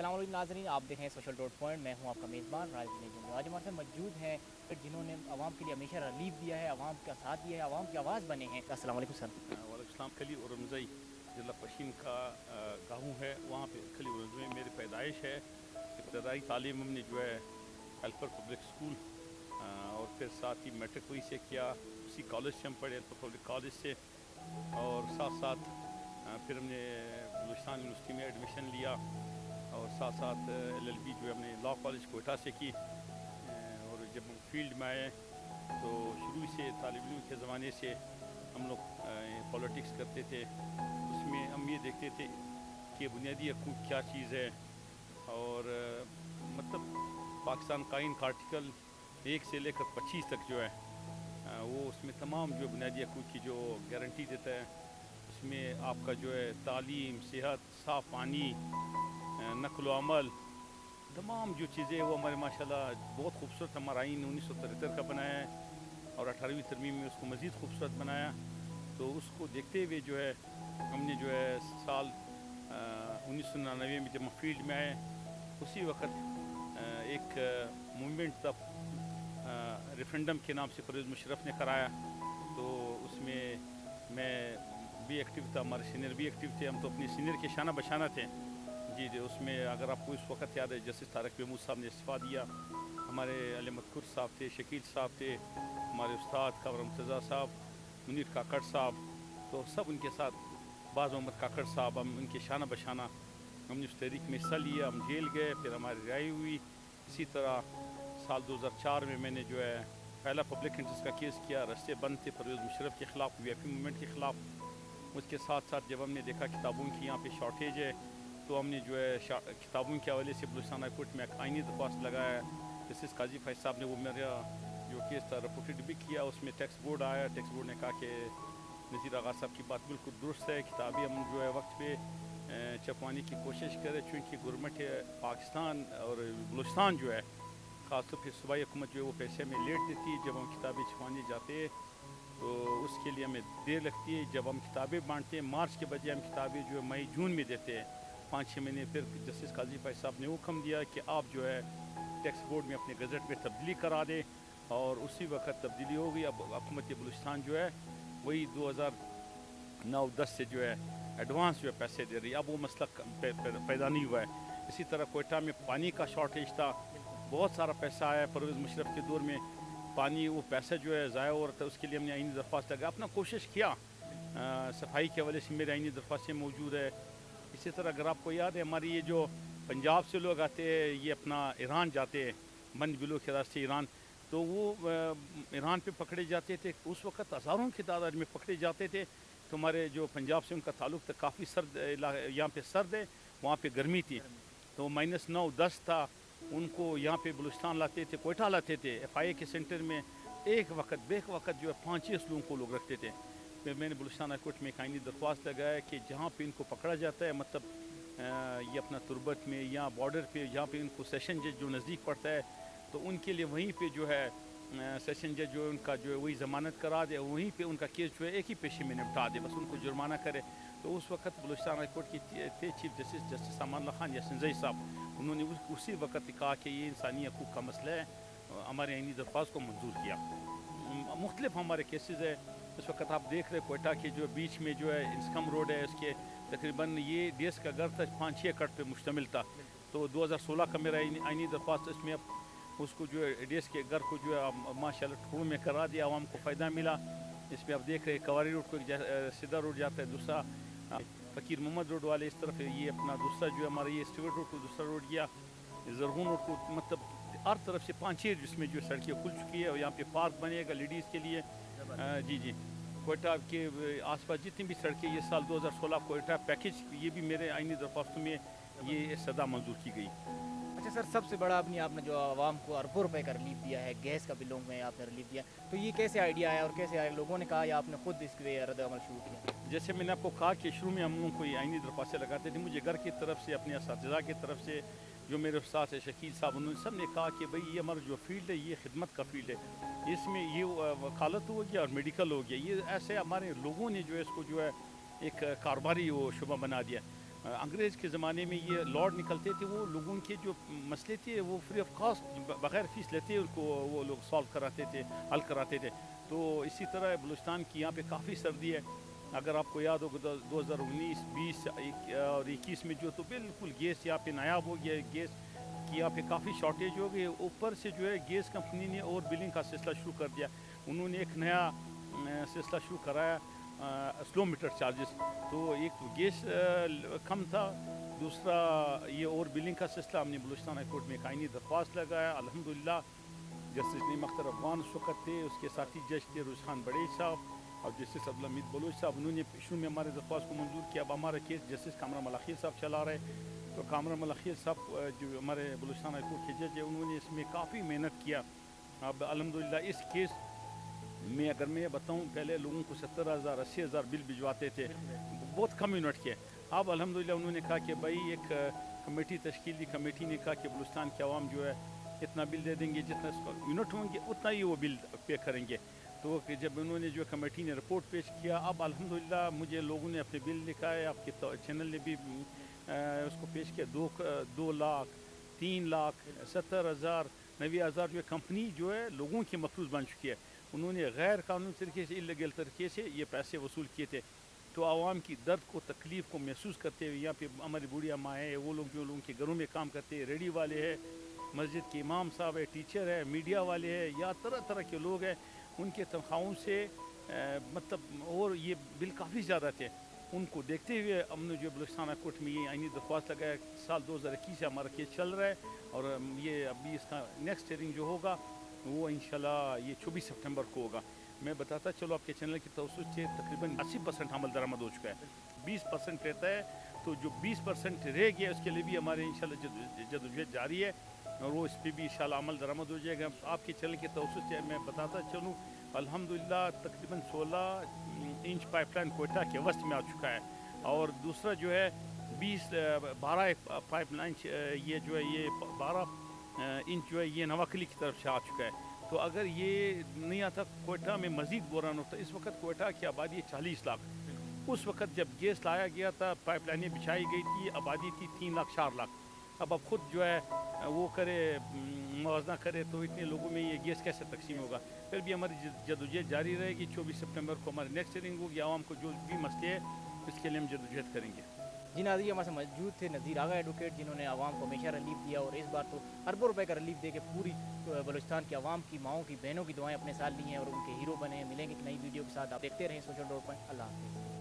अस्सलाम वालेकुम नाज़रीन, आप देख रहे हैं सोशल डॉट पॉइंट। मैं हूं आपका मेज़बान राजदीन जुमला। आज हमारे साथ मौजूद हैं जिन्होंने आवाम के लिए हमेशा रिलीफ दिया है, आवाम का साथ दिया है, आवाम की आवाज़ बने हैं। अस्सलाम वालेकुम सर। वालेकुम खली और रमज़ई ज़िला पश्चिम का गाँव है। वहाँ पे खली और में मेरी पैदाइश है। इब्तदाई तालीम हमने जो है हेल्पर पब्लिक स्कूल और फिर साथ ही मैट्रिक वही से किया। उसी कॉलेज से हम पढ़े, हेल्पर पब्लिक कॉलेज से। और साथ साथ फिर हमने बलूचिस्तान यूनिवर्सिटी में एडमिशन लिया और साथ साथ LLB जो है हमने लॉ कॉलेज कोयटा से की। और जब हम फील्ड में आए तो शुरू से तालिब इल्म के ज़माने से हम लोग पॉलिटिक्स करते थे। उसमें हम ये देखते थे कि बुनियादी हकूक़ क्या चीज़ है और मतलब पाकिस्तान का आइन का आर्टिकल 1 से लेकर 25 तक जो है वो उसमें तमाम जो बुनियादी हकूक़ की जो गारंटी देता है। उसमें आपका जो है तालीम, सेहत, साफ़ पानी, नक़्ल अमल, तमाम जो चीज़ें वो हमारे माशाल्लाह बहुत खूबसूरत हमारा आइन 1973 का बनाया है और 18वीं तरमीम में उसको मज़ीद खूबसूरत बनाया। तो उसको देखते हुए जो है हमने जो है साल 1999 में जब हम फील्ड में आए उसी वक्त एक मूवमेंट था रेफरेंडम के नाम से परवेज़ मुशर्रफ ने कराया। तो उसमें मैं भी एक्टिव था, हमारे सीनियर भी एक्टिव थे। हम तो अपने सीनियर के शाना बशाना थे। जी जी, उसमें अगर आपको इस वक्त याद है जस्टिस तारक महमूद साहब ने इस्तीफ़ा दिया, हमारे अली मदकुर साहब थे, शकील साहब थे, हमारे उस्ताद कामर मुर्तज़ा साहब, मुनीर काकड़ साहब, तो सब उनके साथ बाज़ मोहम्मद काकड़ साहब, हम उनके शाना बशाना हमने उस तहरीक में हिस्सा लिया। हम जेल गए, फिर हमारी रिहाई हुई। इसी तरह साल 2004 में मैंने जो है पहला पब्लिक इंटरेस्ट का केस किया। रास्ते बंद थे परवेज़ मुशर्रफ के ख़िलाफ़, VIP मूवमेंट के ख़िलाफ़। उसके साथ साथ जब हमने देखा किताबों की यहाँ पे शॉर्टेज है तो हमने जो है किताबों के हवाले से बलूचिस्तान हाई कोर्ट में एक आइनी दरख्वास्त लगाया। जस्टिस काजी फैज साहब ने वो मेरा जो केस था रिपोर्टेड भी किया। उसमें टैक्स बोर्ड आया, टैक्स बोर्ड ने कहा कि नज़ीर आगा साहब की बात बिल्कुल दुरुस्त है, किताबें हम जो है वक्त पे छपवाने की कोशिश करें, चूँकि गवर्नमेंट पाकिस्तान और बलूचिस्तान जो है ख़ासतौर पर सूबाई हुकूमत जो है वो पैसे में लेट देती है। जब हम किताबें छपवाने जाते हैं तो उसके लिए हमें देर लगती है। जब हम किताबें बांटते हैं मार्च के बजाय हम किताबें जो है मई जून में देते हैं, 5-6 महीने। फिर जस्टिस काजी फैज साहब ने हुक्म दिया कि आप जो है टैक्स बोर्ड में अपने गज़ट में तब्दीली करा दें और उसी वक्त तब्दीली हो गई। अब हुकूमत बलूचिस्तान जो है वही 2009-10 से जो है एडवांस जो है पैसे दे रही है। अब वो मसला पैदा नहीं हुआ है। इसी तरह कोयटा में पानी का शॉर्टेज था, बहुत सारा पैसा आया परवेज़ मुशर्रफ के दौर में, पानी वो पैसा जो है ज़ाया हो रहा था। उसके लिए हमने आइनी दरख्वास्त लगाया, अपना कोशिश किया। सफाई के हवाले से मेरी आइनी दरख्वास्तें मौजूद है। इसी तरह अगर आपको याद है हमारी ये जो पंजाब से लोग आते हैं, ये अपना ईरान जाते हैं मंद बिलों के रास्ते ईरान, तो वो ईरान पे पकड़े जाते थे। उस वक्त हज़ारों की तादाद में पकड़े जाते थे। तो हमारे जो पंजाब से उनका ताल्लुक़ था, काफ़ी सर्द यहाँ पे सर्द है, वहाँ पे गर्मी थी, तो -9-10 था। उनको यहाँ पे बलूचिस्तान लाते थे, कोयटा लाते थे। FIA के सेंटर में एक वक्त बेक वक्त जो है 5-6 लोगों को लोग रखते थे। फिर मैंने बलूचिस्तान हाई कोर्ट में एक आइनी दरख्वास्त लगाया कि जहाँ पे इनको पकड़ा जाता है, मतलब ये अपना तुरबत में या बॉर्डर पे जहाँ पे इनको सेशन जज जो नज़दीक पड़ता है, तो उनके लिए वहीं पे जो है सेशन जज जो उनका जो है वही ज़मानत करा दे, वहीं पे उनका केस जो है एक ही पेशी में निपटा दे, बस उनको जुर्माना करे। तो उस वक्त बलूचिस्तान हाई कोर्ट की थे चीफ जस्टिस जस्टिस अमान अल्लाह खान यासिनज़ई साहब, उन्होंने उसी वक्त कहा कि ये इंसानी हकूक़ का मसला है, हमारे आइनी दरख्वास्त को मंजूर किया। मुख्तलिफ हमारे केसेस है। इस वक्त आप देख रहे कोयटा के जो बीच में जो है इंस्कम रोड है, उसके तकरीबन ये देश का घर था 5-6 एकड़ पे मुश्तमिल था। तो 2016 का मेरा आइनी दरख्वास्त, इसमें अब उसको जो है डेस के घर को जो है माशाल्लाह टुकड़ों में करा दिया, आवाम को फ़ायदा मिला। इसमें आप देख रहे कवारी रोड को सीधा रोड जाता है, दूसरा फ़कीर मोहम्मद रोड वाले इस तरफ, ये अपना दूसरा जो है हमारा ये स्टेट रोड को दूसरा रोड गया, ज़रगून रोड को, मतलब हर तरफ से 5-6 जिसमें जो सड़कें खुल चुकी है और यहाँ पे पार्क बनेगा लेडीज़ के लिए। जी जी, कोयटा के आसपास जितनी भी सड़कें, ये साल 2016 कोयटा पैकेज, ये भी मेरे आइनी दरख्वास्तों में ये सदा मंजूर की गई। अच्छा सर, सबसे बड़ा आपने जो आवाम को अरबों रुपए का रिलीफ दिया है, गैस का बिलों में आपने रिलीफ दिया, तो ये कैसे आइडिया आया और कैसे आया? लोगों ने कहा या आपने खुद इस पे रद्द अमल शुरू किया? जैसे मैंने आपको कहा कि शुरू में हम लोगों को ये आइनी दरख्वास्तें लगाते थे, मुझे घर की तरफ से, अपने असातिज़ा की तरफ से, जो मेरे उस्ताद है शकील साहब, उन्होंने सब ने कहा कि भाई ये हमारा जो फील्ड है ये खिदमत का फील्ड है, इसमें ये वकालत हो गया और मेडिकल हो गया, ये ऐसे हमारे लोगों ने जो है इसको जो है एक कारोबारी वो शुबा बना दिया। انگریز کے زمانے میں یہ لارڈ نکلتے تھے، وہ لوگوں کے جو مسئلے تھے وہ فری آف کاسٹ بغیر فیس لیتے ان کو وہ لوگ سالو کراتے تھے، حل کراتے تھے. تو اسی طرح بلوچستان کی یہاں پہ کافی سردی ہے. اگر آپ کو یاد ہو 2019 20 اور 21 میں جو تو بالکل گیس یہاں پہ نایاب ہو گیا. گیس کی یہاں پہ کافی شارٹیج ہو گئی. اوپر سے جو ہے گیس کمپنی نے اور بلنگ کا سلسلہ شروع کر دیا. انہوں نے ایک نیا سلسلہ شروع کرایا، سلو میٹر چارجز. تو ایک تو گیس کم تھا، دوسرا یہ اور بلنگ کا سلسلہ. ہم نے بلوچستان ہائی کورٹ میں ایک آئینی درخواست لگایا. الحمدللہ جسٹس نعیم اختر افغان اس وقت تھے، اس کے ساتھی جج تھے روز خان بڑیچ صاحب اور جسٹس عبدالحمید بلوچ صاحب. انہوں نے شروع میں ہمارے درخواست کو منظور کیا. اب ہمارا کیس جسٹس کامران ملاخیل صاحب چلا رہے. تو کامران ملاخیل صاحب جو ہمارے بلوچستان ہائی کورٹ کے جج ہیں، انہوں نے اس میں کافی محنت کیا. اب الحمدللہ اس کیس میں اگر میں بتاؤں، پہلے لوگوں کو 70,000 80,000 بل بھجواتے تھے، بہت کم یونٹ کے. اب الحمدللہ انہوں نے کہا کہ بھائی ایک کمیٹی تشکیل دی. کمیٹی نے کہا کہ بلوچستان کے عوام جو ہے اتنا بل دے دیں گے، جتنا یونٹ ہوں گے اتنا ہی وہ بل پے کریں گے. تو کہ جب انہوں نے جو کمیٹی نے رپورٹ پیش کیا، اب الحمدللہ مجھے لوگوں نے اپنے بل لکھائے. آپ کے چینل نے بھی اس کو پیش کیا. 2 لاکھ 3 لاکھ 70,000 90,000 جو ہے کمپنی جو ہے لوگوں کی مقروض بن چکی ہے. انہوں نے غیر قانونی طریقے سے، اللیگل طریقے سے یہ پیسے وصول کیے تھے. تو عوام کی درد کو، تکلیف کو محسوس کرتے ہوئے یہاں پہ ہماری بوڑھی مائیں ہیں، وہ لوگ جو لوگوں کے گھروں میں کام کرتے ہیں، ریڈی والے ہیں، مسجد کے امام صاحب ہے، ٹیچر ہے، میڈیا والے ہیں، یا طرح طرح کے لوگ ہیں، ان کے تنخواہوں سے مطلب اور یہ بل کافی زیادہ تھے. ان کو دیکھتے ہوئے ہم نے جو بلوچستان ہائی کورٹ میں یہ آئینی درخواست لگایا. سال 2021 سے ہمارا کیس چل رہا ہے اور یہ ابھی اس کا نیکسٹ ہیئرنگ جو ہوگا وہ انشاءاللہ یہ 24 سپٹمبر کو ہوگا. میں بتاتا چلو آپ کے چینل کی توسط سے تقریباً 80% عمل درآمد ہو چکا ہے. 20% رہتا ہے، تو جو 20% رہ گیا اس کے لیے بھی ہمارے انشاءاللہ جدوجہد جاری ہے اور وہ اس پہ بھی انشاءاللہ عمل درآمد ہو جائے گا. آپ کے چینل کی توسط سے میں بتاتا چلوں الحمدللہ تقریباً 16 انچ پائپ لائن کوئٹہ کے وسط میں آ چکا ہے. اور دوسرا جو ہے 12 پائپ لائن یہ جو ہے یہ 12 انچ جو ہے یہ نواکلی کی طرف سے آ چکا ہے. تو اگر یہ نہیں آتا کوئٹہ میں مزید بوران ہوتا. اس وقت کوئٹہ کی آبادی ہے 40 لاکھ. اس وقت جب گیس لایا گیا تھا، پائپ لائنیں بچھائی گئی تھی، آبادی تھی 3 لاکھ 4 لاکھ. اب خود جو ہے وہ کرے موازنہ کرے تو اتنے لوگوں میں یہ گیس کیسے تقسیم ہوگا. پھر بھی ہماری جدوجہد جاری رہے گی. 24 سپٹمبر کو ہماری نیکسٹ ہیئرنگ ہوگی. عوام کو جو بھی مسئلے ہیں اس کے لیے ہم جدوجہد کریں گے. جی ناظرین، ہمارے ساتھ موجود تھے نذیر آغا ایڈوکیٹ، جنہوں نے عوام کو ہمیشہ ریلیف دیا اور اس بار تو اربوں روپے کا ریلیف دے کے پوری بلوچستان کی عوام کی ماؤں کی بہنوں کی دعائیں اپنے ساتھ لی ہیں اور ان کے ہیرو بنے ہیں. ملیں گے ایک نئی ویڈیو کے ساتھ. آپ دیکھتے رہیں سوشل ڈاٹ پوائنٹ. اللہ حافظ.